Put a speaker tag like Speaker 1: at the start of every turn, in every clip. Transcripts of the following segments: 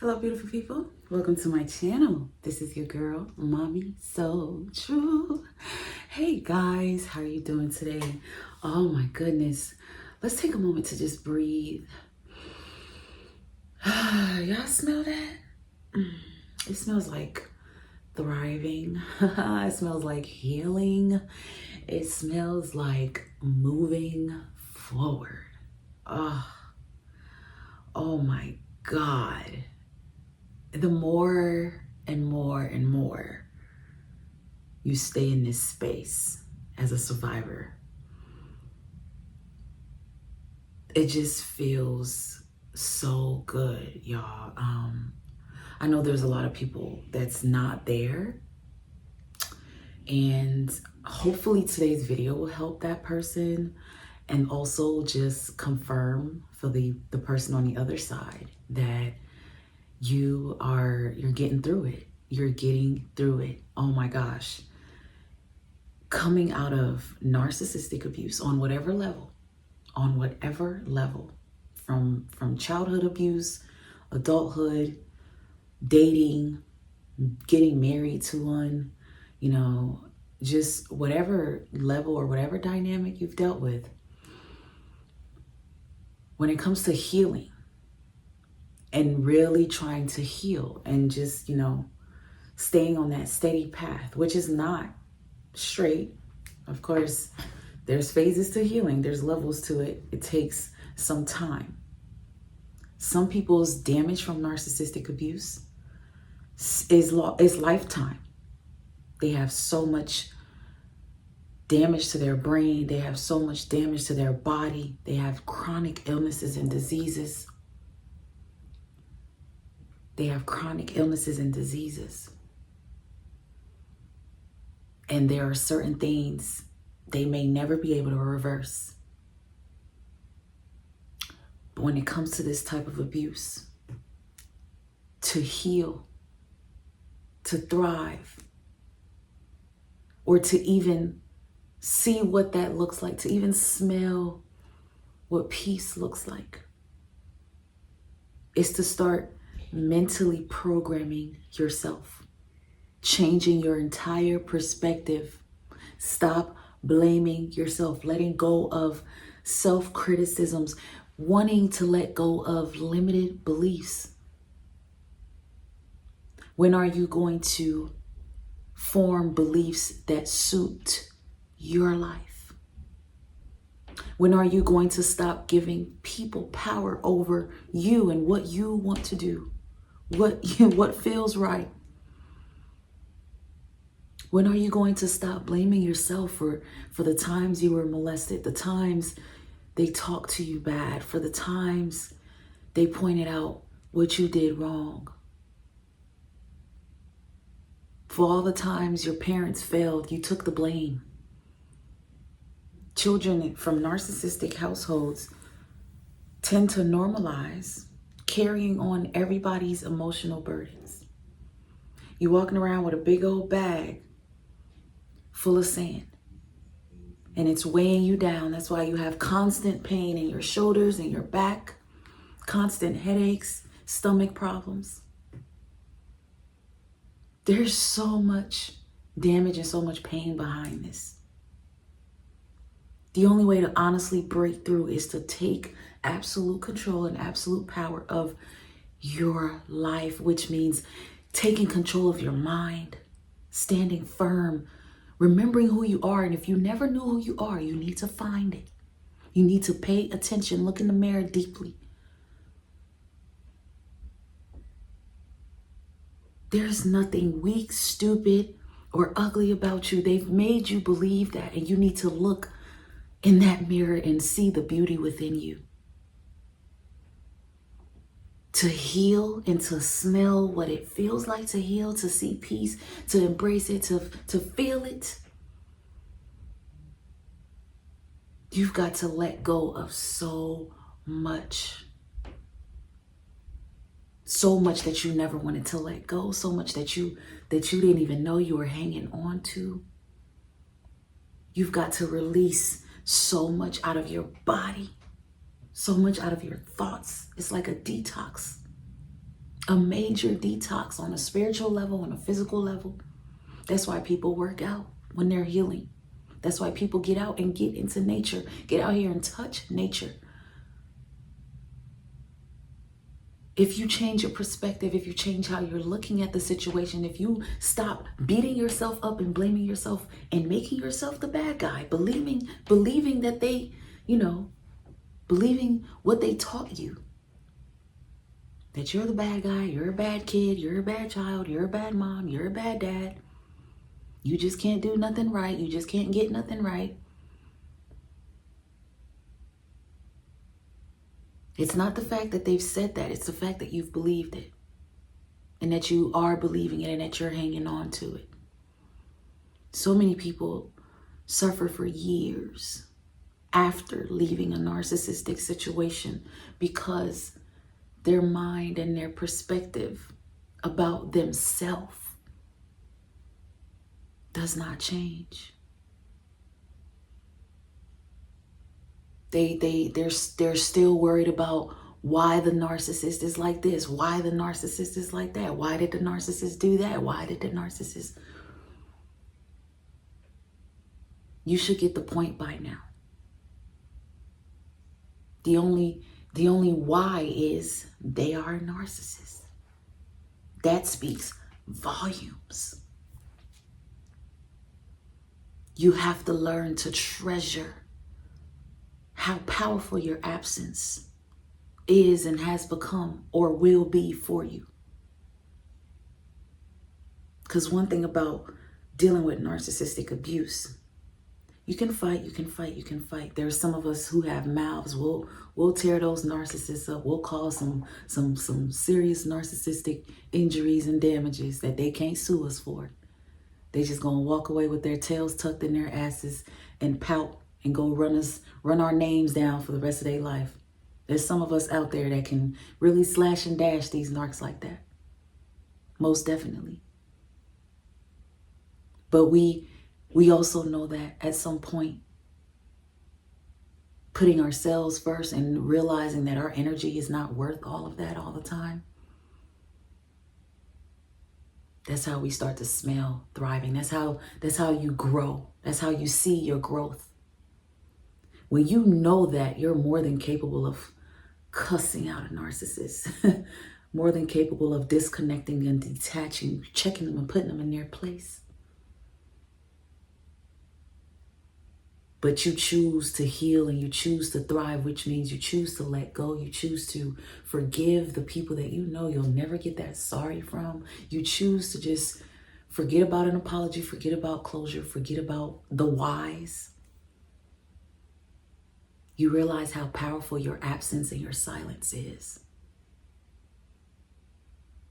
Speaker 1: Hello, beautiful people. Welcome to my channel. This is your girl, Mommy So True. Hey guys, how are you doing today? Oh my goodness. Let's take a moment to just breathe. Y'all smell that? It smells like thriving. It smells like healing. It smells like moving forward. Oh my God. The more and more you stay in this space as a survivor, it just feels so good, y'all. I know there's a lot of people that's not there, and hopefully today's video will help that person and also just confirm for the person on the other side that you're getting through it. You're getting through it. Oh my gosh. Coming out of narcissistic abuse on whatever level, from childhood abuse, adulthood, dating, getting married to one, just whatever level or whatever dynamic you've dealt with. When it comes to healing, and really trying to heal and just, staying on that steady path, which is not straight. Of course, there's phases to healing. There's levels to it. It takes some time. Some people's damage from narcissistic abuse is lifetime. They have so much damage to their brain. They have so much damage to their body. They have chronic illnesses and diseases. And there are certain things they may never be able to reverse. But when it comes to this type of abuse, to heal, to thrive, or to even see what that looks like, to even smell what peace looks like, is to start mentally programming yourself, changing your entire perspective. Stop blaming yourself, letting go of self-criticisms, wanting to let go of limited beliefs. When are you going to form beliefs that suit your life? When are you going to stop giving people power over you and what you want to do? What feels right? When are you going to stop blaming yourself for the times you were molested, the times they talked to you bad, for the times they pointed out what you did wrong, for all the times your parents failed, you took the blame? Children from narcissistic households tend to normalize carrying on everybody's emotional burdens. You're walking around with a big old bag full of sand, and it's weighing you down. That's why you have constant pain in your shoulders and your back, constant headaches, stomach problems. There's so much damage and so much pain behind this. The only way to honestly break through is to take absolute control and absolute power of your life, which means taking control of your mind, standing firm, remembering who you are. And if you never knew who you are, you need to find it. You need to pay attention, look in the mirror deeply. There's nothing weak, stupid, or ugly about you. They've made you believe that, and you need to look in that mirror and see the beauty within you. To heal and to smell what it feels like to heal, to see peace, to embrace it, to feel it. You've got to let go of so much. So much that you never wanted to let go, so much that you didn't even know you were hanging on to. You've got to release so much out of your body, so much out of your thoughts. It's like a detox. A major detox on a spiritual level, on a physical level. That's why people work out when they're healing. That's why people get out and get into nature. Get out here and touch nature. If you change your perspective, if you change how you're looking at the situation, if you stop beating yourself up and blaming yourself and making yourself the bad guy, believing that they, believing what they taught you, that you're the bad guy, you're a bad kid, you're a bad child, you're a bad mom, you're a bad dad. You just can't do nothing right. You just can't get nothing right. It's not the fact that they've said that. It's the fact that you've believed it and that you are believing it and that you're hanging on to it. So many people suffer for years after leaving a narcissistic situation because their mind and their perspective about themselves does not change. They're still worried about why the narcissist is like this, why the narcissist is like that, why did the narcissist do that, why did the narcissist... You should get the point by now. The only why is they are a narcissist. That speaks volumes. You have to learn to treasure how powerful your absence is and has become or will be for you. Because one thing about dealing with narcissistic abuse, you can fight, you can fight, you can fight. There's some of us who have mouths. We'll tear those narcissists up. We'll cause some serious narcissistic injuries and damages that they can't sue us for. They just gonna walk away with their tails tucked in their asses and pout and go run our names down for the rest of their life. There's some of us out there that can really slash and dash these narcs like that. Most definitely. But we also know that at some point, putting ourselves first and realizing that our energy is not worth all of that all the time, that's how we start to smell thriving. That's how you grow. That's how you see your growth. When you know that, you're more than capable of cussing out a narcissist, more than capable of disconnecting and detaching, checking them and putting them in their place. But you choose to heal and you choose to thrive, which means you choose to let go. You choose to forgive the people that you know you'll never get that sorry from. You choose to just forget about an apology, forget about closure, forget about the whys. You realize how powerful your absence and your silence is.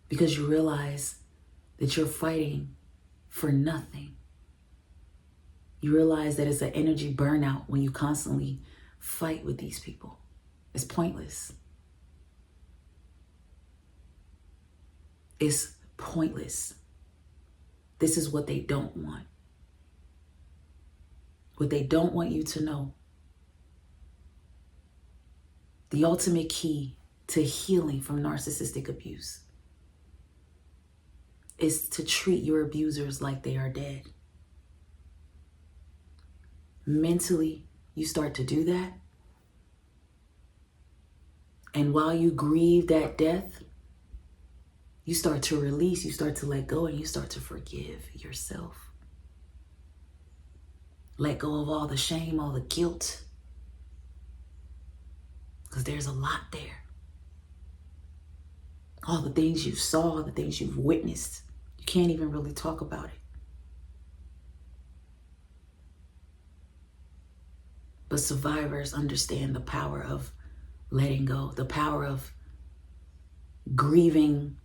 Speaker 1: Because you realize that you're fighting for nothing. You realize that it's an energy burnout when you constantly fight with these people. It's pointless. It's pointless. This is what they don't want. What they don't want you to know. The ultimate key to healing from narcissistic abuse is to treat your abusers like they are dead. Mentally, you start to do that. And while you grieve that death, you start to release, you start to let go, and you start to forgive yourself. Let go of all the shame, all the guilt. Because there's a lot there. All the things you saw, the things you've witnessed, you can't even really talk about it. But survivors understand the power of letting go, the power of grieving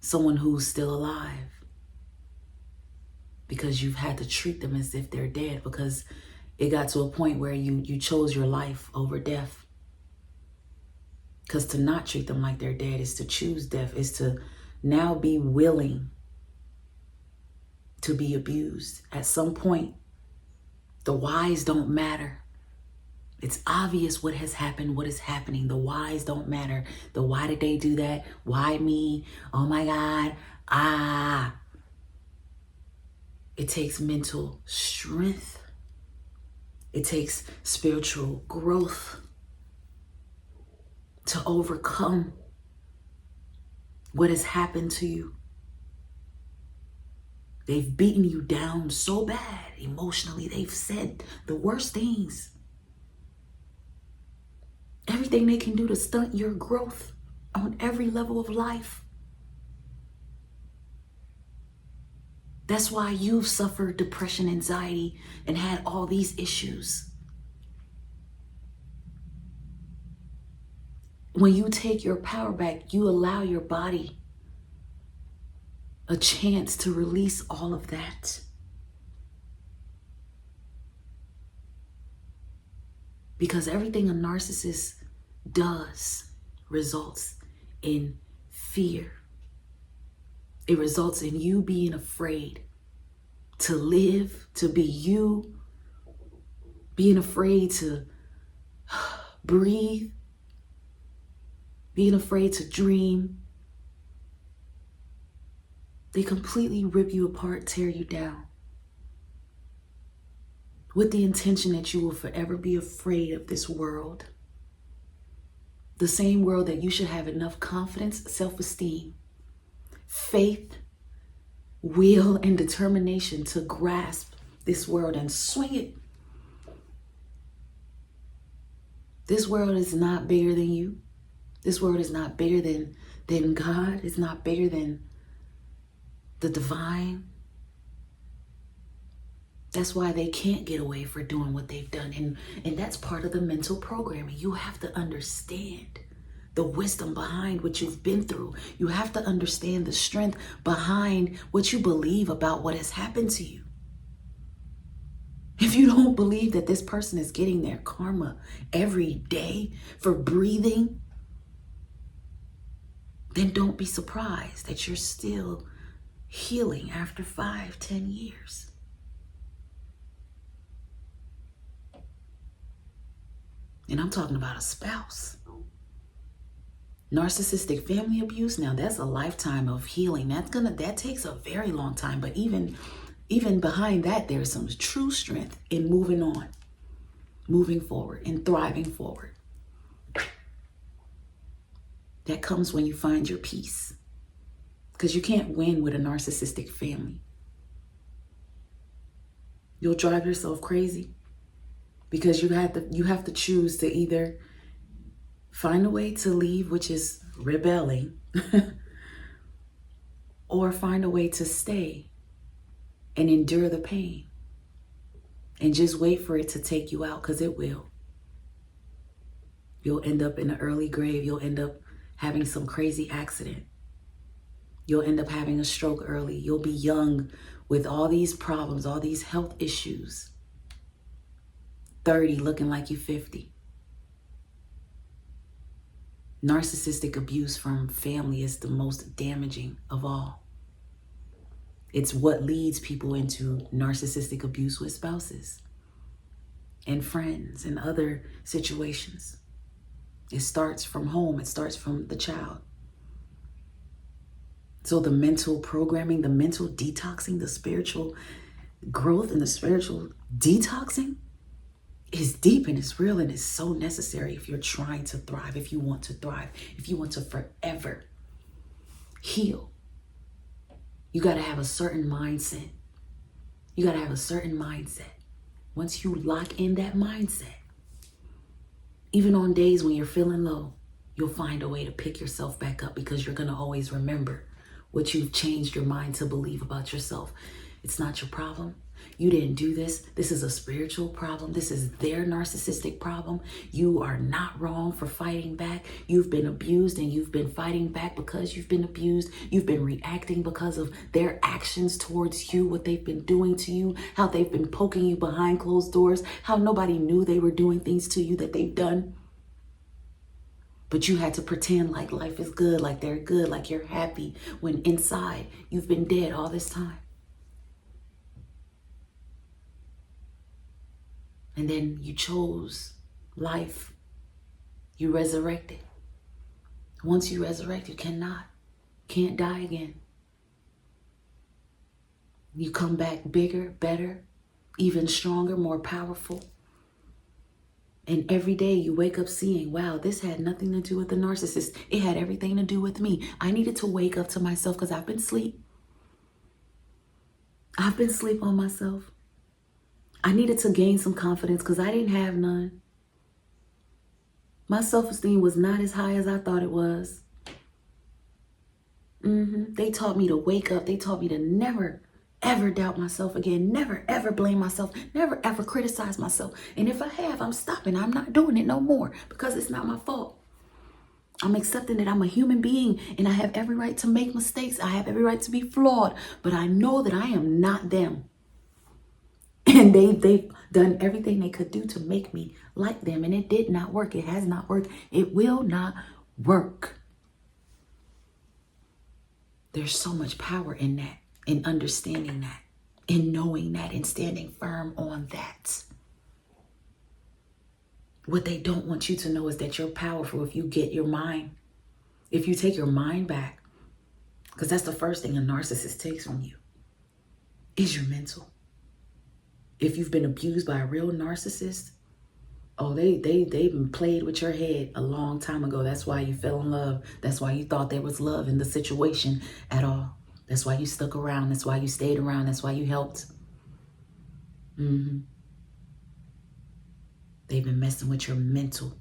Speaker 1: someone who's still alive. Because you've had to treat them as if they're dead, because it got to a point where you chose your life over death. Because to not treat them like they're dead is to choose death, is to now be willing to be abused. At some point, the whys don't matter. It's obvious what has happened, what is happening. The whys don't matter. The why did they do that? Why me? Oh my God. It takes mental strength. It takes spiritual growth to overcome what has happened to you. They've beaten you down so bad emotionally. They've said the worst things. Everything they can do to stunt your growth on every level of life. That's why you've suffered depression, anxiety, and had all these issues. When you take your power back, you allow your body a chance to release all of that. Because everything a narcissist does results in fear. It results in you being afraid to live, to be you, being afraid to breathe, being afraid to dream. They completely rip you apart, tear you down, with the intention that you will forever be afraid of this world. The same world that you should have enough confidence, self-esteem, faith, will, and determination to grasp this world and swing it. This world is not bigger than you. This world is not bigger than God. It's not bigger than the divine. That's why they can't get away for doing what they've done. And that's part of the mental programming. You have to understand the wisdom behind what you've been through. You have to understand the strength behind what you believe about what has happened to you. If you don't believe that this person is getting their karma every day for breathing, then don't be surprised that you're still healing after 5-10 years. And I'm talking about a spouse. Narcissistic family abuse, now that's a lifetime of healing. That takes a very long time. But even behind that, there's some true strength in moving on, moving forward, and thriving forward. That comes when you find your peace. Because you can't win with a narcissistic family. You'll drive yourself crazy. Because you have to choose to either find a way to leave, which is rebelling, or find a way to stay and endure the pain and just wait for it to take you out, because it will. You'll end up in an early grave. You'll end up having some crazy accident. You'll end up having a stroke early. You'll be young with all these problems, all these health issues. 30 looking like you're 50. Narcissistic abuse from family is the most damaging of all. It's what leads people into narcissistic abuse with spouses and friends and other situations. It starts from home. It starts from the child. So the mental programming, the mental detoxing, the spiritual growth and the spiritual detoxing is deep and it's real and it's so necessary if you're trying to thrive, if you want to thrive, if you want to forever heal. You got to have a certain mindset. You got to have a certain mindset. Once you lock in that mindset, even on days when you're feeling low, you'll find a way to pick yourself back up, because you're going to always remember what you've changed your mind to believe about yourself. It's not your problem. You didn't do this. This is a spiritual problem. This is their narcissistic problem. You are not wrong for fighting back. You've been abused and you've been fighting back because you've been abused. You've been reacting because of their actions towards you, what they've been doing to you, how they've been poking you behind closed doors, how nobody knew they were doing things to you that they've done. But you had to pretend like life is good, like they're good, like you're happy, when inside you've been dead all this time. And then you chose life. You resurrected. Once you resurrect, you can't die again. You come back bigger, better, even stronger, more powerful. And every day you wake up seeing, wow, this had nothing to do with the narcissist. It had everything to do with me. I needed to wake up to myself because I've been asleep. I've been asleep on myself. I needed to gain some confidence because I didn't have none. My self-esteem was not as high as I thought it was. They taught me to wake up. They taught me to never, ever doubt myself again. Never, ever blame myself. Never, ever criticize myself. And if I have, I'm stopping. I'm not doing it no more because it's not my fault. I'm accepting that I'm a human being and I have every right to make mistakes. I have every right to be flawed. But I know that I am not them. And they've done everything they could do to make me like them. And it did not work. It has not worked. It will not work. There's so much power in that, in understanding that, in knowing that, and standing firm on that. What they don't want you to know is that you're powerful if you get your mind, if you take your mind back, because that's the first thing a narcissist takes from you, is your mental. If you've been abused by a real narcissist, oh, they've played with your head a long time ago. That's why you fell in love. That's why you thought there was love in the situation at all. That's why you stuck around. That's why you stayed around. That's why you helped. They've been messing with your mental.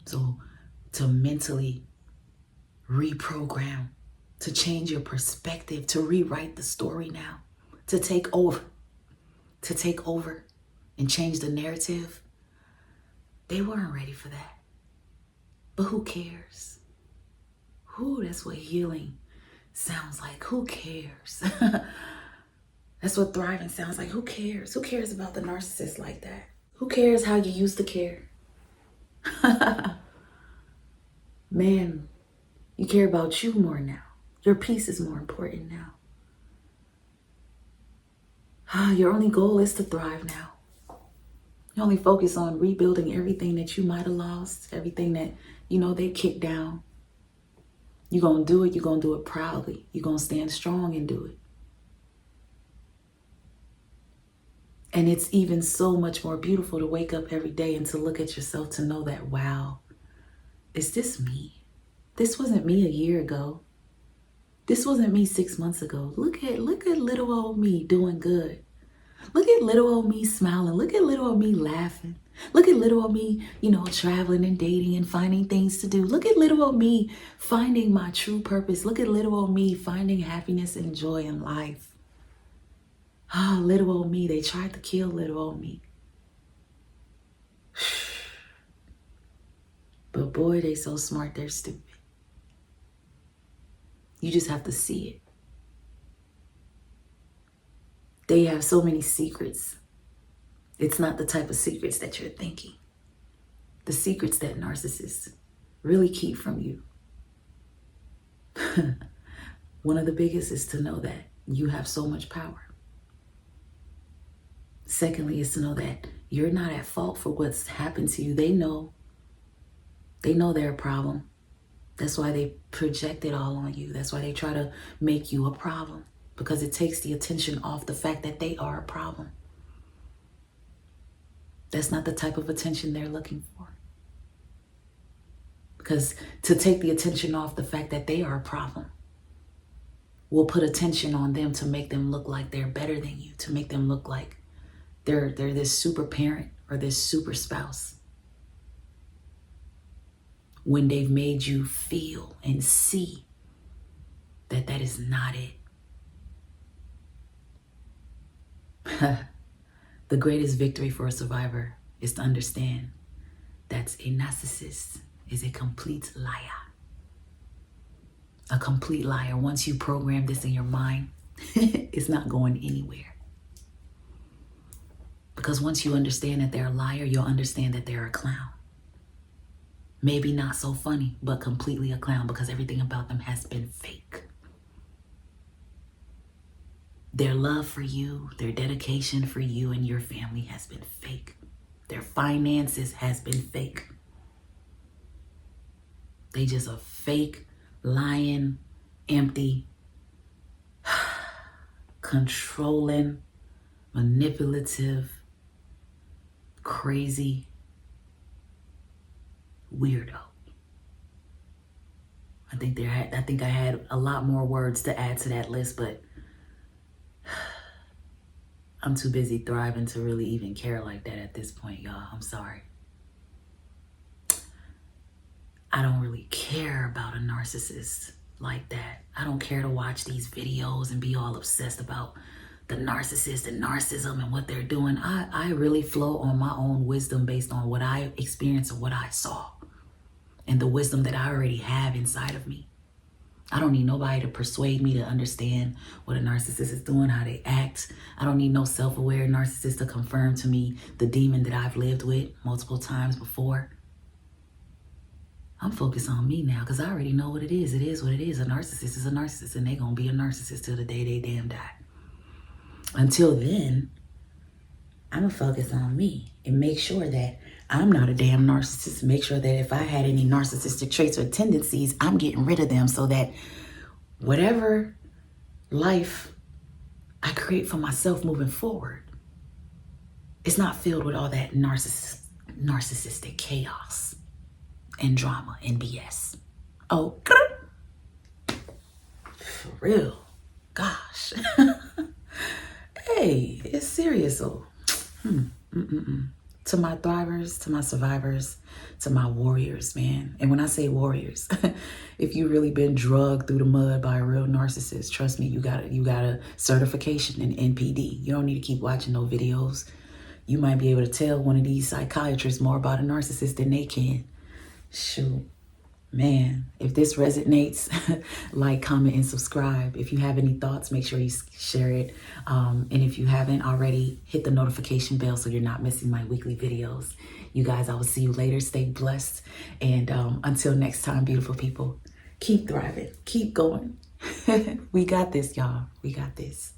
Speaker 1: So to mentally reprogram, to change your perspective, to rewrite the story now, to take over and change the narrative, they weren't ready for that. But who cares? That's what healing sounds like. Who cares? That's what thriving sounds like. Who cares? Who cares about the narcissist like that? Who cares how you used to care? Man, you care about you more now. Your peace is more important now. Your only goal is to thrive now. You only focus on rebuilding everything that you might have lost, everything that, they kicked down. You're going to do it. You're going to do it proudly. You're going to stand strong and do it. And it's even so much more beautiful to wake up every day and to look at yourself to know that, wow, is this me? This wasn't me a year ago. This wasn't me 6 months ago. Look at little old me doing good. Look at little old me smiling. Look at little old me laughing. Look at little old me, traveling and dating and finding things to do. Look at little old me finding my true purpose. Look at little old me finding happiness and joy in life. Little old me. They tried to kill little old me. But boy, they so smart, they're stupid. You just have to see it. They have so many secrets. It's not the type of secrets that you're thinking. The secrets that narcissists really keep from you. One of the biggest is to know that you have so much power. Secondly, is to know that you're not at fault for what's happened to you. They know they're a problem. That's why they project it all on you. That's why they try to make you a problem, because it takes the attention off the fact that they are a problem. That's not the type of attention they're looking for. Because to take the attention off the fact that they are a problem will put attention on them to make them look like they're better than you, to make them look like they're this super parent or this super spouse, when they've made you feel and see that that is not it. The greatest victory for a survivor is to understand that a narcissist is a complete liar. A complete liar. Once you program this in your mind, it's not going anywhere. Because once you understand that they're a liar, you'll understand that they're a clown. Maybe not so funny, but completely a clown, because everything about them has been fake. Their love for you, their dedication for you and your family has been fake. Their finances has been fake. They just a fake, lying, empty, controlling, manipulative, crazy weirdo. I think I had a lot more words to add to that list, but I'm too busy thriving to really even care like that at this point, y'all. I'm sorry. I don't really care about a narcissist like that. I don't care to watch these videos and be all obsessed about the narcissist and narcissism and what they're doing. I really flow on my own wisdom based on what I experienced and what I saw and the wisdom that I already have inside of me. I don't need nobody to persuade me to understand what a narcissist is doing, how they act. I don't need no self-aware narcissist to confirm to me the demon that I've lived with multiple times before. I'm focused on me now because I already know what it is. It is what it is. A narcissist is a narcissist, and they're going to be a narcissist till the day they damn die. Until then, I'm going to focus on me and make sure that I'm not a damn narcissist. Make sure that if I had any narcissistic traits or tendencies, I'm getting rid of them so that whatever life I create for myself moving forward, it's not filled with all that narcissistic chaos and drama and BS. Oh, for real. Gosh. Hey, it's serious. Oh. To my thrivers, to my survivors, to my warriors, man. And when I say warriors, if you've really been drugged through the mud by a real narcissist, trust me, you got a certification in NPD. You don't need to keep watching no videos. You might be able to tell one of these psychiatrists more about a narcissist than they can. Shoot. Man, if this resonates, like, comment, and subscribe. If you have any thoughts, make sure you share it. And if you haven't already, hit the notification bell so you're not missing my weekly videos. You guys, I will see you later. Stay blessed. And until next time, beautiful people, keep thriving. Keep going. We got this, y'all. We got this.